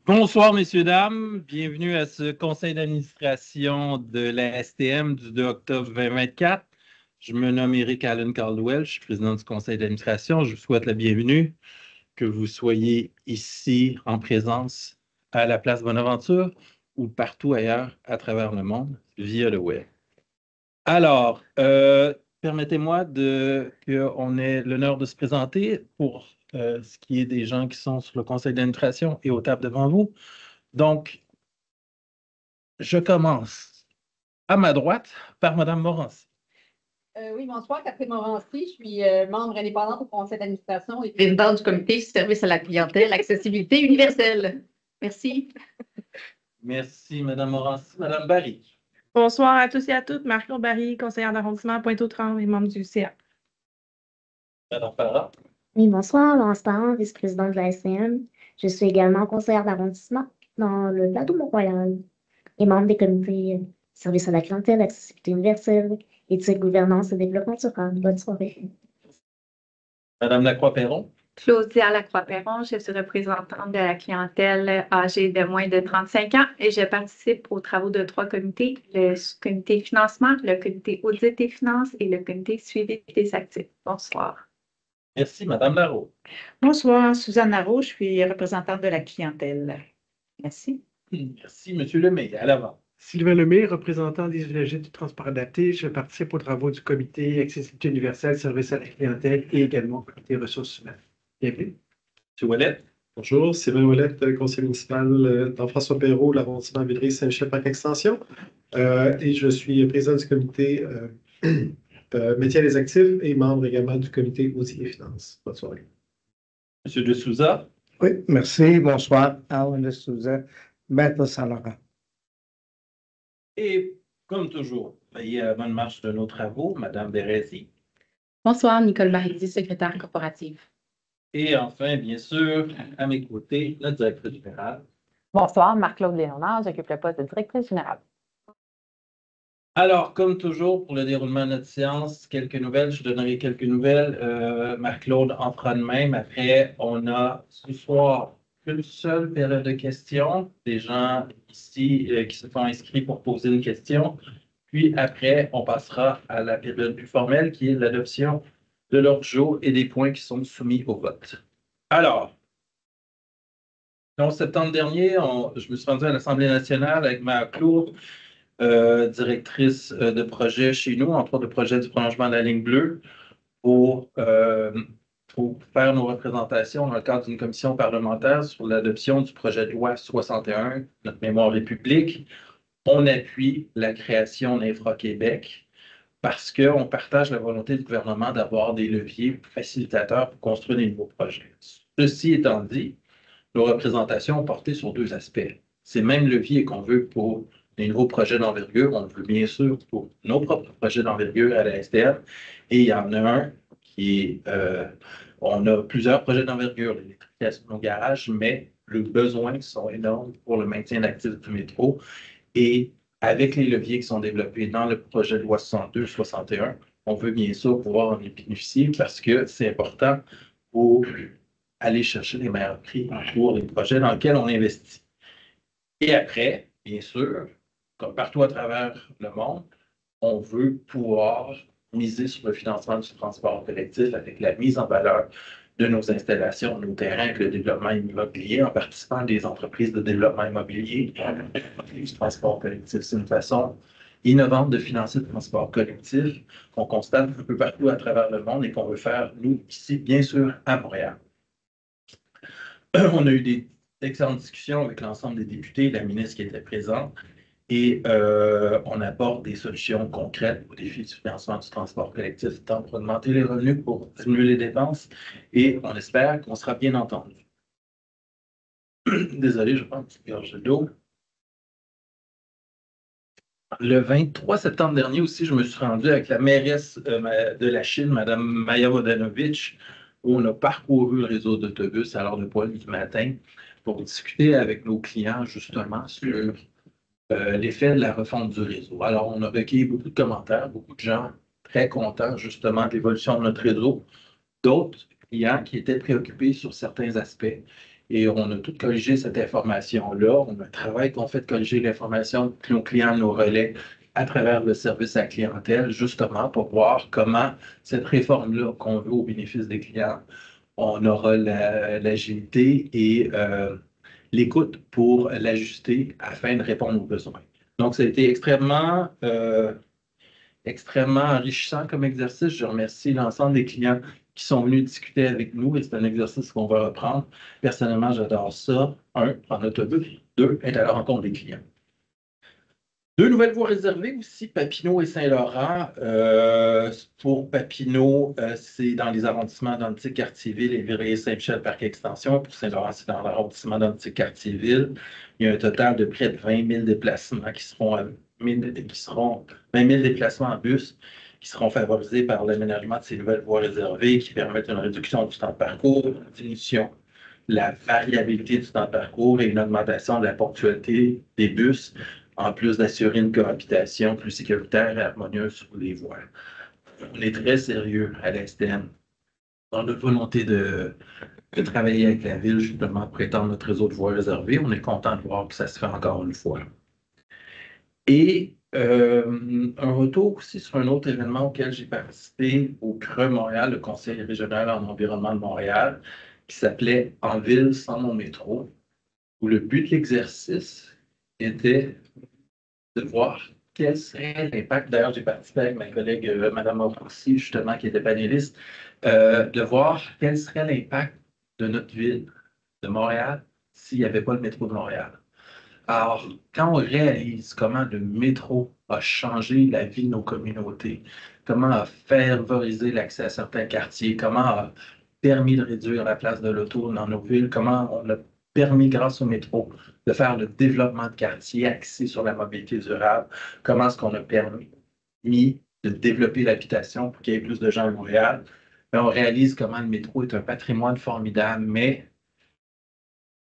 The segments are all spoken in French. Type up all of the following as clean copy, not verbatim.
Bonsoir, messieurs, dames. Bienvenue à ce conseil d'administration de la STM du 2 octobre 2024. Je me nomme Eric Allen Caldwell, je suis président du conseil d'administration. Je vous souhaite la bienvenue, que vous soyez ici en présence à la place Bonaventure ou partout ailleurs à travers le monde via le web. Alors, permettez-moi qu'on ait l'honneur de se présenter pour ce qui est des gens qui sont sur le conseil d'administration et aux tables devant vous. Donc, je commence à ma droite par Mme Morancy. Oui, bonsoir, Catherine Morancy. Je suis membre indépendante au conseil d'administration et présidente du comité service à la clientèle, accessibilité universelle. Merci. Merci, Mme Morancy. Mme Barry. Bonsoir à tous et à toutes. Marc-Claude Barry, conseillère d'arrondissement à Pointe-aux-Trembles et membre du CA. Mme Farah. Oui, bonsoir, Laurence Parent, vice-présidente de la SCM. Je suis également conseillère d'arrondissement dans le Plateau-Mont-Royal et membre des comités service à la clientèle, accessibilité universelle, éthique, gouvernance et développement durable. Bonne soirée. Mme Lacroix-Perron. Claudia Lacroix-Perron, je suis représentante de la clientèle âgée de moins de 35 ans et je participe aux travaux de 3 comités, le comité financement, le comité audit et finances et le comité suivi des actifs. Bonsoir. Merci, Mme Larreau. Bonsoir, Suzanne Narrault, je suis représentante de la clientèle. Merci. Merci, M. Lemay. À l'avant. Sylvain Lemay, représentant des usagers du transport adapté. Je participe aux travaux du comité accessibilité universelle, service à la clientèle et également au comité ressources humaines. Bienvenue. M. Ouellet. Bonjour, Sylvain Ouellet, conseiller municipal dans François Perrault, l'arrondissement Villeray-Saint-Michel-Parc-Extension. Et je suis président du comité métiers des actifs et membre également du comité audit et finances. Bonne soirée. M. De Souza. Oui, merci. Bonsoir. Alan de Souza, maître Saint-Laurent. Et comme toujours, veillez à la bonne marche de nos travaux, Mme Bérézy. Bonsoir, Nicole Baridi, secrétaire corporative. Et enfin, bien sûr, à mes côtés, la directrice générale. Bonsoir, Marc-Claude Léonard, j'occupe le poste de directrice générale. Alors, comme toujours, pour le déroulement de notre séance, quelques nouvelles. Je donnerai quelques nouvelles. Marc-Claude en fera de même. Après, on a ce soir une seule période de questions. Des gens ici qui se sont inscrits pour poser une question. Puis après, on passera à la période plus formelle qui est l'adoption de l'ordre du jour et des points qui sont soumis au vote. Alors, le 11 septembre dernier, je me suis rendu à l'Assemblée nationale avec Marc-Claude, directrice de projet chez nous, entre autres de projet du prolongement de la ligne bleue, pour faire nos représentations dans le cadre d'une commission parlementaire sur l'adoption du projet de loi 61, notre mémoire république. On appuie la création d'Infra-Québec parce qu'on partage la volonté du gouvernement d'avoir des leviers facilitateurs pour construire des nouveaux projets. Ceci étant dit, nos représentations ont porté sur 2 aspects. Ces mêmes leviers qu'on veut pour les nouveaux projets d'envergure, on le veut bien sûr pour nos propres projets d'envergure à la STM. Et il y en a un qui est, on a plusieurs projets d'envergure, l'électrification de nos garages, mais les besoins sont énormes pour le maintien d'actifs du métro. Et avec les leviers qui sont développés dans le projet de loi 62-61, on veut bien sûr pouvoir en bénéficier parce que c'est important pour aller chercher les meilleurs prix pour les projets dans lesquels on investit. Et après, bien sûr, comme partout à travers le monde, on veut pouvoir miser sur le financement du transport collectif avec la mise en valeur de nos installations, nos terrains, avec le développement immobilier, en participant à des entreprises de développement immobilier, du transport collectif. C'est une façon innovante de financer le transport collectif qu'on constate un peu partout à travers le monde et qu'on veut faire, nous, ici, bien sûr, à Montréal. On a eu des excellentes discussions avec l'ensemble des députés et la ministre qui était présente. Et on apporte des solutions concrètes aux défis du financement du transport collectif, tant pour augmenter les revenus, pour diminuer les dépenses, et on espère qu'on sera bien entendu. Désolé, je prends une petite gorge d'eau. Le 23 septembre dernier aussi, je me suis rendu avec la mairesse de la Chine, Mme Maya Vodanovic, où on a parcouru le réseau d'autobus à l'heure de poil du matin pour discuter avec nos clients justement sur l'effet de la refonte du réseau. Alors, on a recueilli beaucoup de commentaires, beaucoup de gens très contents justement de l'évolution de notre réseau. D'autres clients qui étaient préoccupés sur certains aspects. Et on a tout corrigé cette information-là. On a un travail qu'on fait de corriger l'information que nos clients nous relaient à travers le service à la clientèle, justement pour voir comment cette réforme-là qu'on veut au bénéfice des clients, on aura l'agilité et l'écoute pour l'ajuster afin de répondre aux besoins. Donc, ça a été extrêmement enrichissant comme exercice. Je remercie l'ensemble des clients qui sont venus discuter avec nous et c'est un exercice qu'on va reprendre. Personnellement, j'adore ça. 1, prendre l'autobus. 2, être à la rencontre des clients. 2 nouvelles voies réservées aussi, Papineau et Saint-Laurent. Pour Papineau, c'est dans les arrondissements d'Antique-Quartier-Ville et Villeray-Saint-Michel Parc Extension. Pour Saint-Laurent, c'est dans l'arrondissement d'Antique-Quartier-Ville. Il y a un total de près de 20 000 déplacements qui seront 20 000 déplacements en bus qui seront favorisés par l'aménagement de ces nouvelles voies réservées qui permettent une réduction du temps de parcours, une diminution de la variabilité du temps de parcours et une augmentation de la ponctualité des bus, en plus d'assurer une cohabitation plus sécuritaire et harmonieuse sur les voies. On est très sérieux à l'STM dans notre volonté de travailler avec la ville justement pour étendre notre réseau de voies réservées. On est content de voir que ça se fait encore une fois. Et un retour aussi sur un autre événement auquel j'ai participé au CRE Montréal, le Conseil régional en environnement de Montréal, qui s'appelait En ville sans mon métro, où le but de l'exercice était de voir quel serait l'impact. D'ailleurs, j'ai participé avec ma collègue Mme Morancy, justement, qui était panéliste, de voir quel serait l'impact de notre ville, de Montréal, s'il n'y avait pas le métro de Montréal. Alors, quand on réalise comment le métro a changé la vie de nos communautés, comment a favorisé l'accès à certains quartiers, comment a permis de réduire la place de l'auto dans nos villes, comment on a permis, grâce au métro, de faire le développement de quartiers axés sur la mobilité durable, comment est-ce qu'on a permis de développer l'habitation pour qu'il y ait plus de gens à Montréal. Mais on réalise comment le métro est un patrimoine formidable, mais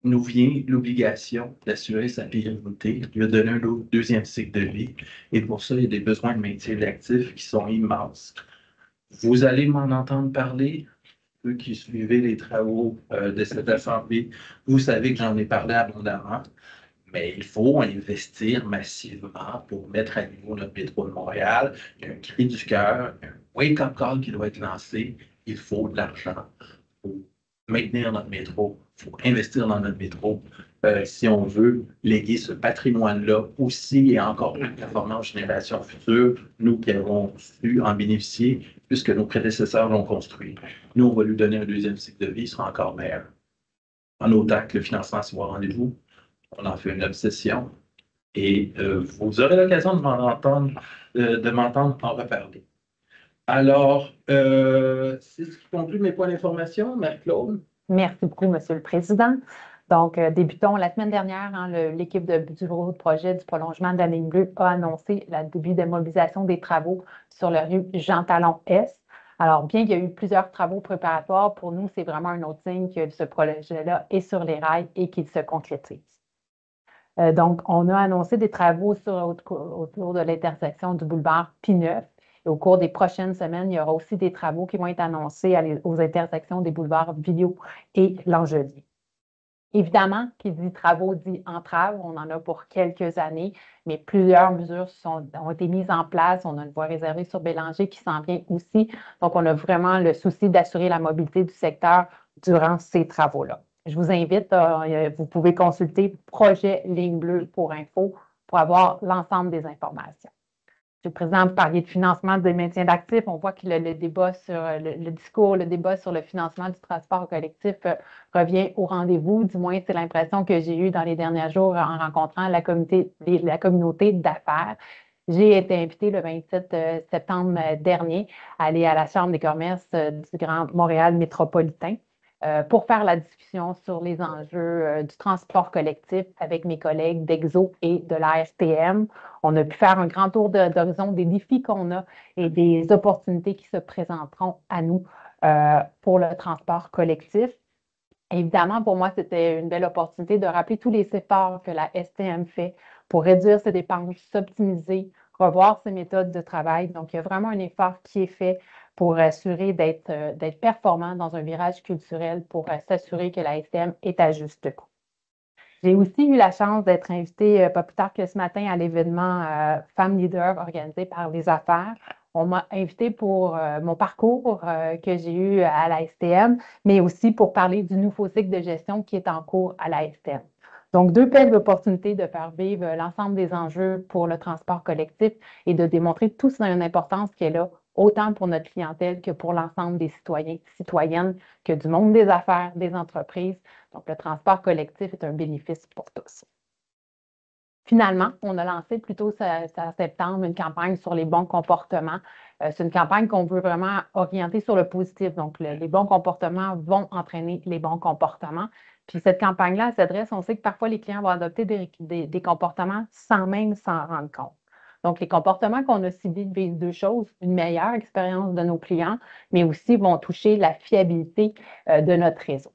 nous vient l'obligation d'assurer sa pérennité, lui donner un deuxième cycle de vie. Et pour ça, il y a des besoins de maintien d'actifs qui sont immenses. Vous allez m'en entendre parler, ceux qui suivez les travaux de cette Assemblée. Vous savez que j'en ai parlé abondamment, mais il faut investir massivement pour mettre à niveau notre métro de Montréal. Il y a un cri du cœur, un wake-up call qui doit être lancé. Il faut de l'argent pour maintenir notre métro. Il faut investir dans notre métro si on veut léguer ce patrimoine-là aussi et encore plus performant aux générations futures, nous qui avons su en bénéficier puisque nos prédécesseurs l'ont construit. Nous, on va lui donner un deuxième cycle de vie, il sera encore meilleur. En autant que le financement soit au rendez-vous, on en fait une obsession et vous aurez l'occasion de m'entendre en reparler. Alors, c'est ce qui conclut mes points d'information, Marie-Claude. Merci beaucoup, Monsieur le Président. Donc, débutons la semaine dernière, l'équipe du bureau de projet du prolongement de la ligne bleue a annoncé le début de mobilisation des travaux sur la rue Jean-Talon-Est. Alors, bien qu'il y ait eu plusieurs travaux préparatoires, pour nous, c'est vraiment un autre signe que ce projet-là est sur les rails et qu'il se concrétise. Donc, on a annoncé des travaux autour de l'intersection du boulevard P9. Et au cours des prochaines semaines, il y aura aussi des travaux qui vont être annoncés aux intersections des boulevards Villot et Langelier. Évidemment, qui dit travaux dit entraves, on en a pour quelques années, mais plusieurs mesures ont été mises en place. On a une voie réservée sur Bélanger qui s'en vient aussi. Donc, on a vraiment le souci d'assurer la mobilité du secteur durant ces travaux-là. Je vous invite, vous pouvez consulter Projet Ligne Bleue pour info pour avoir l'ensemble des informations. Monsieur le Président, vous parliez de financement des maintiens d'actifs. On voit que le débat sur le débat sur le financement du transport collectif revient au rendez-vous. Du moins, c'est l'impression que j'ai eue dans les derniers jours en rencontrant la communauté d'affaires. J'ai été invitée le 27 septembre dernier à aller à la Chambre des commerces du Grand Montréal métropolitain pour faire la discussion sur les enjeux du transport collectif avec mes collègues d'Exo et de l'ASTM. On a pu faire un grand tour d'horizon des défis qu'on a et des opportunités qui se présenteront à nous pour le transport collectif. Évidemment, pour moi, c'était une belle opportunité de rappeler tous les efforts que la STM fait pour réduire ses dépenses, s'optimiser, revoir ses méthodes de travail. Donc, il y a vraiment un effort qui est fait pour assurer d'être performant dans un virage culturel pour s'assurer que la STM est à juste coût. J'ai aussi eu la chance d'être invitée pas plus tard que ce matin à l'événement Femmes Leaders organisé par Les Affaires. On m'a invitée pour mon parcours que j'ai eu à la STM, mais aussi pour parler du nouveau cycle de gestion qui est en cours à la STM. Donc, deux belles opportunités de faire vivre l'ensemble des enjeux pour le transport collectif et de démontrer toute son importance qui est là, autant pour notre clientèle que pour l'ensemble des citoyens, citoyennes, que du monde des affaires, des entreprises. Donc, le transport collectif est un bénéfice pour tous. Finalement, on a lancé plus tôt en septembre une campagne sur les bons comportements. C'est une campagne qu'on veut vraiment orienter sur le positif. Donc, les bons comportements vont entraîner les bons comportements. Puis cette campagne-là s'adresse, on sait que parfois les clients vont adopter des comportements sans même s'en rendre compte. Donc, les comportements qu'on a ciblés visent deux choses, une meilleure expérience de nos clients, mais aussi vont toucher la fiabilité de notre réseau.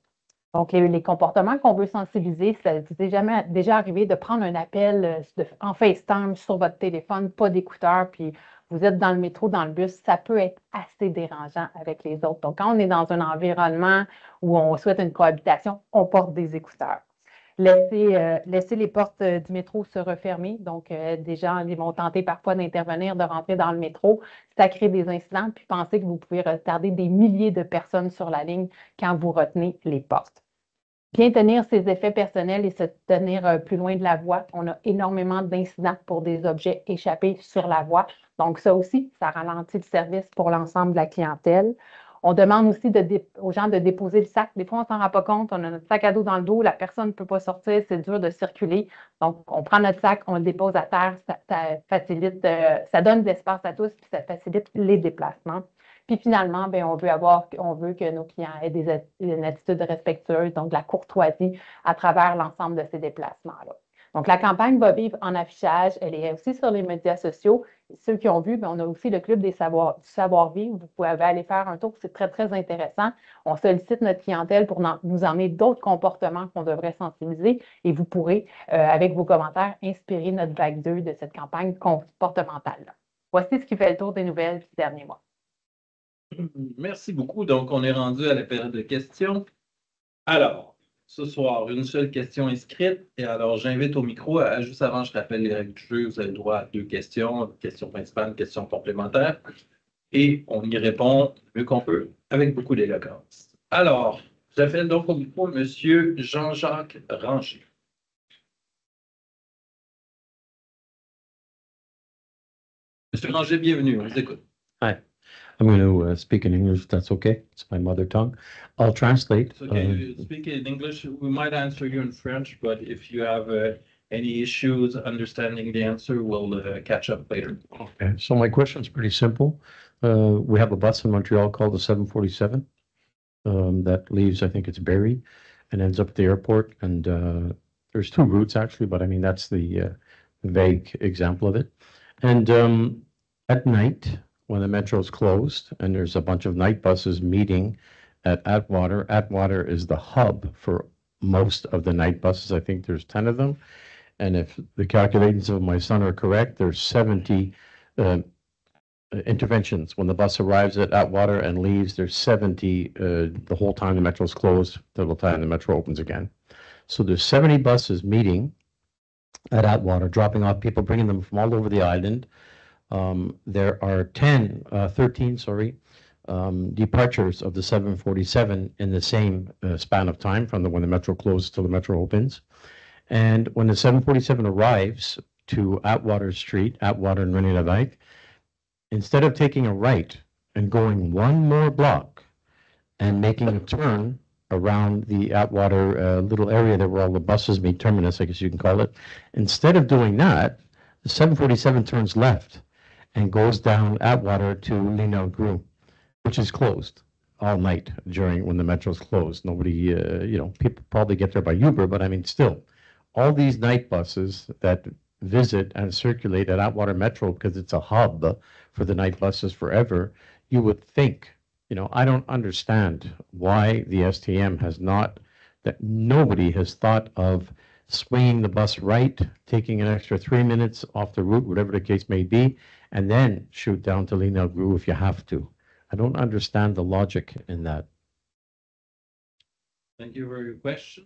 Donc, les comportements qu'on veut sensibiliser, c'est déjà arrivé de prendre un appel en FaceTime sur votre téléphone, pas d'écouteurs, puis vous êtes dans le métro, dans le bus, ça peut être assez dérangeant avec les autres. Donc, quand on est dans un environnement où on souhaite une cohabitation, on porte des écouteurs. Laisser les portes du métro se refermer. Donc, des gens ils vont tenter parfois d'intervenir, de rentrer dans le métro. Ça crée des incidents, puis pensez que vous pouvez retarder des milliers de personnes sur la ligne quand vous retenez les portes. Bien tenir ses effets personnels et se tenir plus loin de la voie. On a énormément d'incidents pour des objets échappés sur la voie. Donc, ça aussi, ça ralentit le service pour l'ensemble de la clientèle. On demande aussi aux gens de déposer le sac. Des fois, on ne s'en rend pas compte. On a notre sac à dos dans le dos. La personne ne peut pas sortir. C'est dur de circuler. Donc, on prend notre sac, on le dépose à terre. Ça facilite, ça donne de l'espace à tous, puis ça facilite les déplacements. Puis finalement, bien, on veut que nos clients aient une attitude respectueuse, donc de la courtoisie à travers l'ensemble de ces déplacements-là. Donc, la campagne va vivre en affichage. Elle est aussi sur les médias sociaux. Ceux qui ont vu, bien, on a aussi le club du savoir-vivre. Vous pouvez aller faire un tour, c'est très, très intéressant. On sollicite notre clientèle pour nous emmener d'autres comportements qu'on devrait sensibiliser et vous pourrez, avec vos commentaires, inspirer notre vague 2 de cette campagne comportementale-là. Voici ce qui fait le tour des nouvelles du dernier mois. Merci beaucoup. Donc, on est rendu à la période de questions. Alors, ce soir, une seule question inscrite. Et alors, j'invite au micro, juste avant, je rappelle les règles du jeu, vous avez le droit à 2 questions, une question principale, une question complémentaire. Et on y répond mieux qu'on peut, avec beaucoup d'éloquence. Alors, j'appelle donc au micro M. Jean-Jacques Ranger. Monsieur Ranger, bienvenue, on vous écoute. Hi. I'm going to speak in English, if that's okay. It's my mother tongue. I'll translate. It's okay. You speak in English. We might answer you in French, but if you have any issues understanding the answer, we'll catch up later. Okay. So my question is pretty simple. We have a bus in Montreal called the 747 that leaves, I think it's Barrie, and ends up at the airport. And there's 2 routes, actually, but I mean, that's the vague example of it. And at night, when the metro is closed and there's a bunch of night buses meeting at Atwater. Atwater is the hub for most of the night buses. I think there's 10 of them. And if the calculations of my son are correct, there's 70 interventions. When the bus arrives at Atwater and leaves, there's 70 the whole time the metro is closed till the time the metro opens again. So there's 70 buses meeting at Atwater, dropping off people, bringing them from all over the island. There are 13 departures of the 747 in the same span of time from when the metro closes till the metro opens. And when the 747 arrives to Atwater Street, Atwater and René Lévesque, instead of taking a right and going one more block and making a turn around the Atwater little area there where all the buses meet, terminus, I guess you can call it, instead of doing that, the 747 turns left and goes down Atwater to Linaugru, which is closed all night when the metro is closed. Nobody, people probably get there by Uber, but I mean, still, all these night buses that visit and circulate at Atwater Metro because it's a hub for the night buses forever, you would think, I don't understand why the STM that nobody has thought of swinging the bus right, taking an extra 3 minutes off the route, whatever the case may be, and then shoot down to Linaugru if you have to. I don't understand the logic in that. Thank you for your question.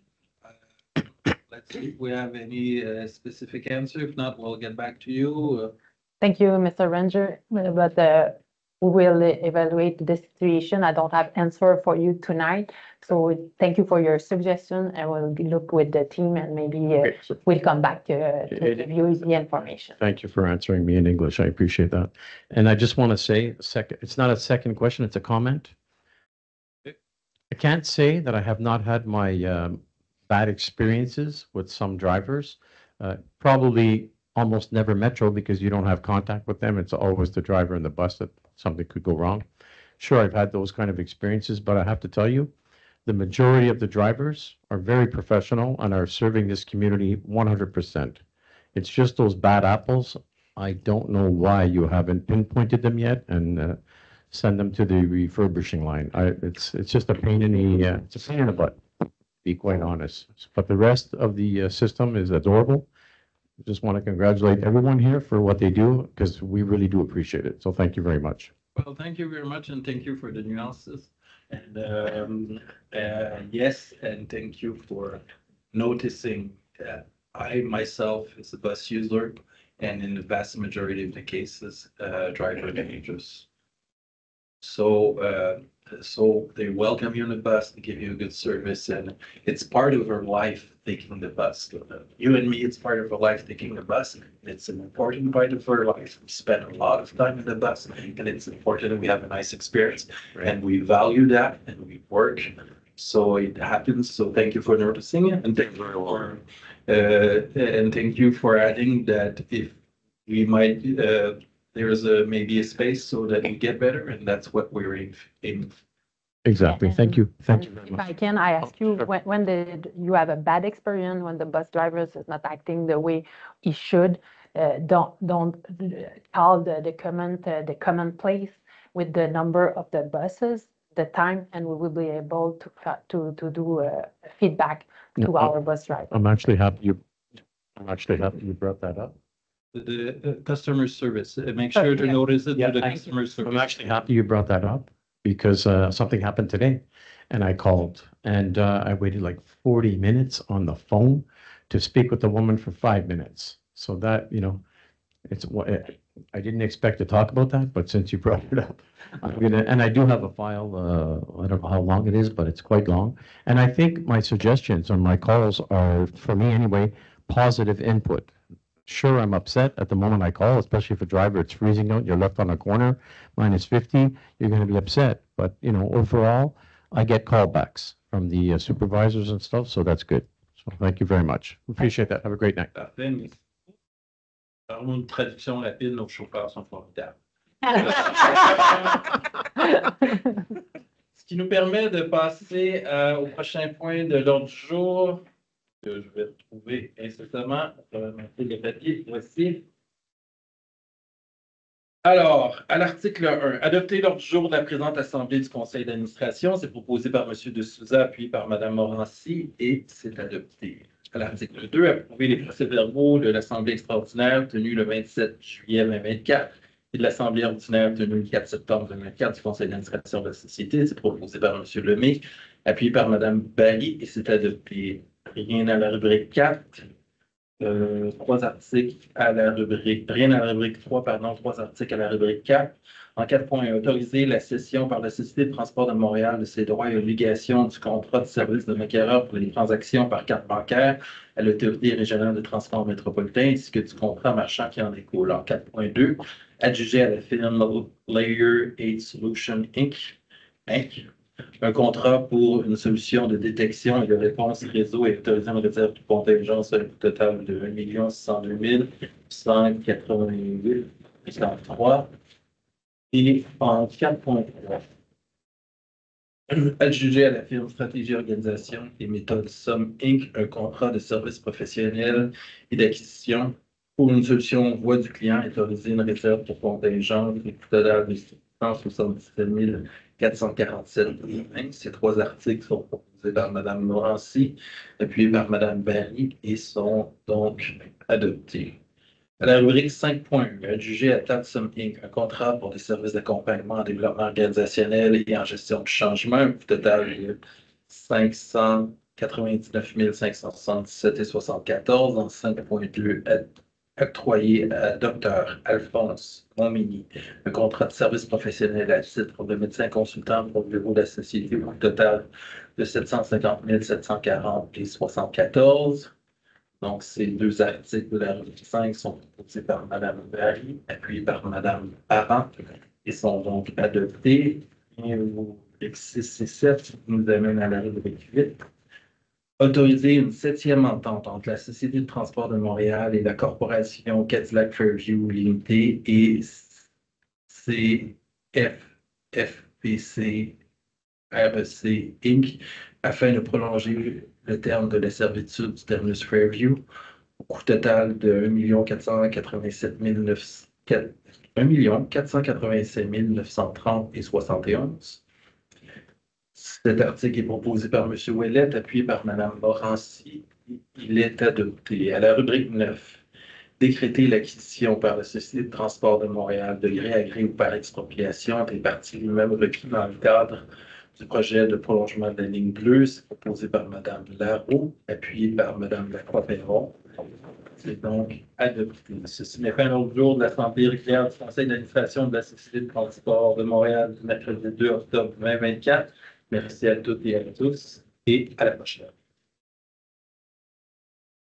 Let's see if we have any specific answer. If not, we'll get back to you. Thank you, Mr. Ranger, but we will evaluate the situation. I don't have answer for you tonight. So thank you for your suggestion. I will look with the team and maybe we'll come back to give you the information. Thank you for answering me in English. I appreciate that. And I just want to say, it's not a second question, it's a comment. I can't say that I have not had my bad experiences with some drivers. Probably almost never Metro because you don't have contact with them. It's always the driver in the bus that something could go wrong. Sure, I've had those kind of experiences, but I have to tell you, the majority of the drivers are very professional and are serving this community 100%. It's just those bad apples. I don't know why you haven't pinpointed them yet and send them to the refurbishing line. It's just a pain in the butt, to be quite honest. But the rest of the system is adorable. I just want to congratulate everyone here for what they do because we really do appreciate it. So thank you very much. Well, thank you very much, and thank you for the nuances. And yes, and thank you for noticing that I myself is a bus user, and in the vast majority of the cases, driver dangerous. So they welcome you on the bus, they give you a good service, and it's part of our life taking the bus. You and me, it's part of our life taking the bus. And it's an important part of our life. We spend a lot of time in the bus, and it's important that we have a nice experience, and we value that, and we work. So it happens. So thank you for noticing it, and thank you for adding that if we might. There's maybe a space so that we get better, and that's what we're aiming for. Exactly. Thank you. Thank you very If much. I can, I ask you, Sure. when did you have a bad experience when the bus driver is not acting the way he should? Don't call the common place with the number of the buses, the time, and we will be able to do feedback to No, our bus driver. I'm actually happy you brought that up. The customer service, make sure to notice it to the customer service. I'm actually happy you brought that up because something happened today and I called and I waited like 40 minutes on the phone to speak with the woman for 5 minutes. So that, I didn't expect to talk about that, but since you brought it up, and I do have a file, I don't know how long it is, but it's quite long. And I think my suggestions on my calls are, for me anyway, positive input. Sure, I'm upset at the moment I call, especially if a driver, it's freezing out, you're left on a corner, -50, you're going to be upset. But, overall, I get callbacks from the supervisors and stuff, so that's good. So thank you very much. Appreciate that. Have a great night. Parfait, merci. Parlons une traduction rapide, nos chauffeurs sont formidables. Ce qui nous permet de passer au prochain point de l'ordre du jour, que je vais retrouver incessamment. Ça va mettre les papiers. Voici. Alors, à l'article 1, adopter l'ordre du jour de la présente Assemblée du Conseil d'administration, c'est proposé par M. De Souza, puis par Mme Morancy, et c'est adopté. À l'article 2, approuver les procès-verbaux de l'Assemblée extraordinaire tenue le 27 juillet 2024 et de l'Assemblée ordinaire tenue le 4 septembre 2024 du Conseil d'administration de la Société, c'est proposé par M. Lemay, appuyé par Mme Barry, et c'est adopté. Rien à la rubrique 4. 3 articles à la rubrique, rien à la rubrique 3, pardon, 3 articles à la rubrique 4. En 4.1, autoriser la cession par la Société de transport de Montréal de ses droits et obligations du contrat de service de maquereur pour les transactions par carte bancaire à l'Autorité régionale de transport métropolitain ainsi que du contrat marchand qui en découle. En 4.2, adjuger à la firme Layer 8 Solution Inc. Un contrat pour une solution de détection et de réponse réseau et autoriser une réserve de contingence à un coût total de 1 602 188,3. Et en 4.3, adjuger à la firme Stratégie Organisation et Méthode Somme Inc. un contrat de service professionnel et d'acquisition pour une solution voie du client et autoriser une réserve pour contingence et coût total de 177 447,20. Ces 3 articles sont proposés par Mme Morancy, appuyés par Mme Barry et sont donc adoptés. À la rubrique 5.1, adjugé à Tatsum Inc. un contrat pour des services d'accompagnement en développement organisationnel et en gestion du changement, un coût total de 599 577,74 en 5.2 octroyé à Dr. Alphonse Montmini, un contrat de service professionnel à titre de médecin consultant pour le bureau de la société, au coût total de 750 740,74. Donc, ces deux articles de la rubrique 5 sont proposés par Mme Barry, appuyés par Mme Parent, et sont donc adoptés. Et au rubrique 6 et 7 nous amène à la rubrique 8. Autoriser une 7e entente entre la Société de transport de Montréal et la corporation Cadillac Fairview Limited et CFFPC REC Inc. afin de prolonger le terme de la servitude du terminus Fairview au coût total de 1 487 930 et 71. Cet article est proposé par M. Ouellette, appuyé par Mme Morancy. Il est adopté. À la rubrique 9, décréter l'acquisition par la Société de transport de Montréal de gré à gré ou par expropriation des parties lui-même requis dans le cadre du projet de prolongement de la ligne bleue. C'est proposé par Mme Larreau, appuyé par Mme Lacroix-Perron. C'est donc adopté. Ceci met fin à l'ordre du jour de l'Assemblée régulière du Conseil d'administration de la Société de transport de Montréal du mercredi 2 octobre 2024. Merci à toutes et à tous et à la prochaine.